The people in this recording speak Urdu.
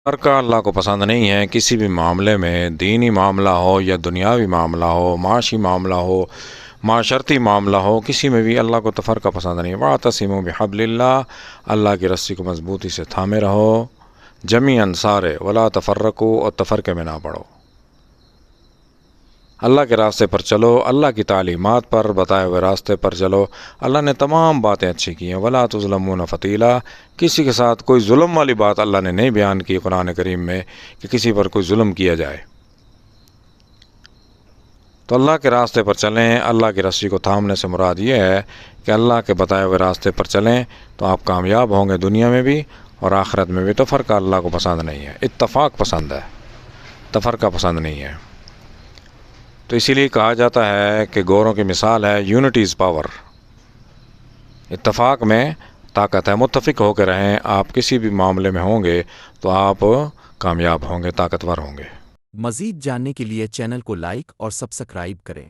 ہر کا اللہ کو پسند نہیں ہے کسی بھی معاملے میں، دینی معاملہ ہو یا دنیاوی معاملہ ہو، معاشی معاملہ ہو، معاشرتی معاملہ ہو، کسی میں بھی اللہ کو تفرقہ پسند نہیں ہے۔ وَاعْتَصِمُوا بِحَبْلِ اللَّهِ، اللہ کی رسی کو مضبوطی سے تھامے رہو، جمیعاً سارے، ولا تفرقوا، اور تفرقے میں نہ پڑو۔ اللہ کے راستے پر چلو، اللہ کی تعلیمات پر بتائے ہوئے راستے پر چلو۔ اللہ نے تمام باتیں اچھی کی ہیں۔ ولا تظلمون فتیلا، کسی کے ساتھ کوئی ظلم والی بات اللہ نے نہیں بیان کی قرآن کریم میں کہ کسی پر کوئی ظلم کیا جائے۔ تو اللہ کے راستے پر چلیں، اللہ کی رسی کو تھامنے سے مراد یہ ہے کہ اللہ کے بتائے ہوئے راستے پر چلیں تو آپ کامیاب ہوں گے دنیا میں بھی اور آخرت میں بھی۔ تو فرقہ اللہ کو پسند نہیں ہے، اتفاق پسند ہے، تفرقہ پسند نہیں ہے۔ تو اسی لیے کہا جاتا ہے کہ گوروں کی مثال ہے یونٹی از پاور، اتفاق میں طاقت ہے۔ متفق ہو کے رہیں، آپ کسی بھی معاملے میں ہوں گے تو آپ کامیاب ہوں گے، طاقتور ہوں گے۔ مزید جاننے کے لیے چینل کو لائک اور سبسکرائب کریں۔